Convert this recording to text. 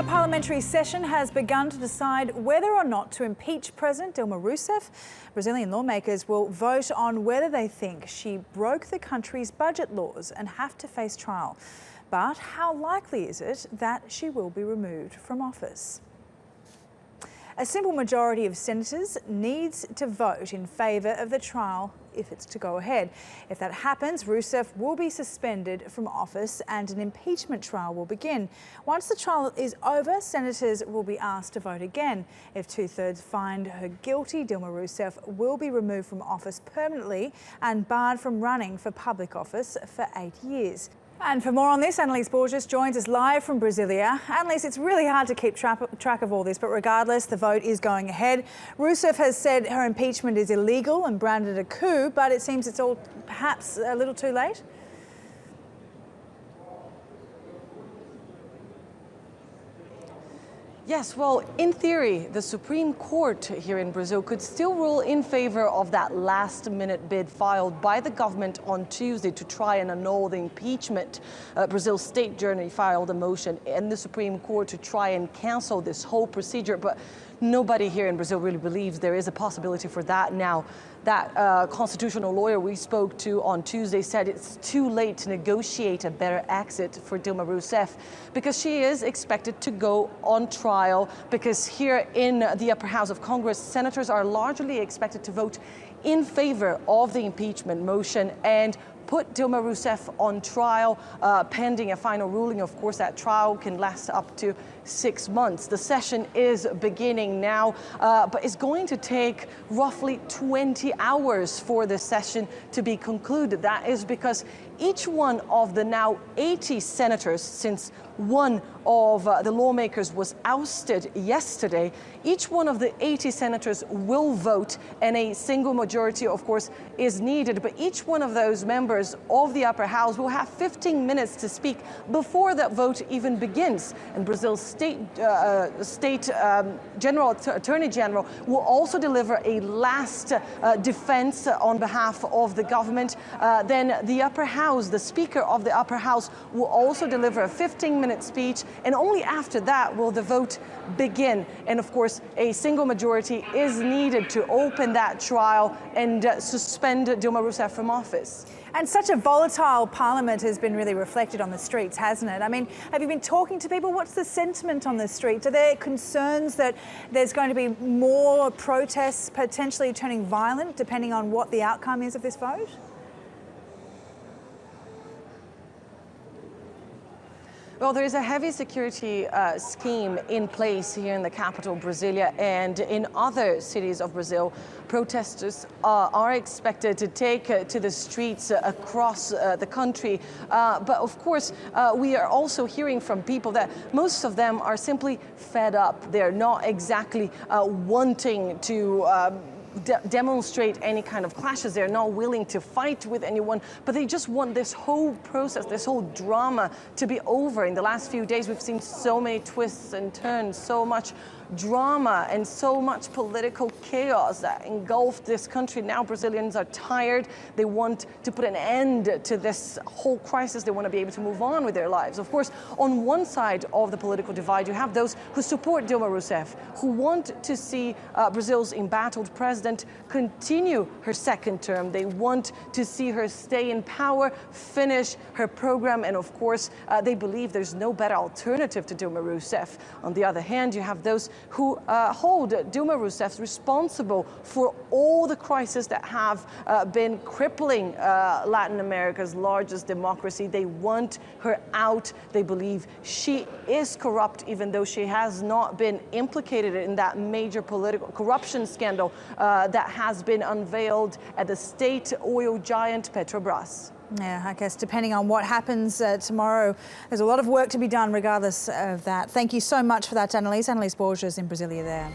A parliamentary session has begun to decide whether or not to impeach President Dilma Rousseff. Brazilian lawmakers will vote on whether they think she broke the country's budget laws and have to face trial. But how likely is it that she will be removed from office? A simple majority of senators needs to vote in favour of the trial if it's to go ahead. If that happens, Rousseff will be suspended from office and an impeachment trial will begin. Once the trial is over, senators will be asked to vote again. If two-thirds find her guilty, Dilma Rousseff will be removed from office permanently and barred from running for public office for 8 years. And for more on this, Anelise Borges joins us live from Brasilia. Anelise, it's really hard to keep track of all this, but regardless, the vote is going ahead. Rousseff has said her impeachment is illegal and branded a coup, but it seems it's all perhaps a little too late. Yes, well, in theory, the Supreme Court here in Brazil could still rule in favor of that last-minute bid filed by the government on Tuesday to try and annul the impeachment. Brazil's state journey filed a motion in the Supreme Court to try and cancel this whole procedure, but nobody here in Brazil really believes there is a possibility for that now. That constitutional lawyer we spoke to on Tuesday said it's too late to negotiate a better exit for Dilma Rousseff because she is expected to go on trial, because here in the upper house of Congress, senators are largely expected to vote in favor of the impeachment motion and put Dilma Rousseff on trial pending a final ruling. Of course, that trial can last up to 6 months. The session is beginning now, but it's going to take roughly 20 hours for the session to be concluded. That is because each one of the now 80 senators, since one of the lawmakers was ousted yesterday, each one of the 80 senators will vote, and a single majority, of course, is needed. But each one of those members of the upper house will have 15 minutes to speak before that vote even begins. And Brazil's Attorney General will also deliver a last defense on behalf of the government. Then the upper house, the Speaker of the upper house, will also deliver a 15-minute speech, and only after that will the vote begin. And of course, a single majority is needed to open that trial and suspend Dilma Rousseff from office. And such a volatile parliament has been really reflected on the streets, hasn't it? I mean, have you been talking to people? What's the sentiment on the streets? Are there concerns that there's going to be more protests potentially turning violent depending on what the outcome is of this vote? Well, there is a heavy security scheme in place here in the capital, Brasilia, and in other cities of Brazil. Protesters are expected to take to the streets across the country. But of course, we are also hearing from people that most of them are simply fed up. They're not exactly wanting to demonstrate any kind of clashes. They're not willing to fight with anyone, but they just want this whole process, this whole drama to be over. In the last few days, we've seen so many twists and turns, so much drama and so much political chaos that engulfed this country. Now Brazilians are tired. They want to put an end to this whole crisis. They want to be able to move on with their lives. Of course, on one side of the political divide, you have those who support Dilma Rousseff, who want to see Brazil's embattled president continue her second term. They want to see her stay in power, finish her program, and of course, they believe there's no better alternative to Dilma Rousseff. On the other hand, you have those who hold Dilma Rousseff responsible for all the crises that have been crippling Latin America's largest democracy. They want her out. They believe she is corrupt, even though she has not been implicated in that major political corruption scandal that has been unveiled at the state oil giant Petrobras. Yeah, I guess depending on what happens tomorrow, there's a lot of work to be done regardless of that. Thank you so much for that, Anelise. Anelise Borges in Brasilia there.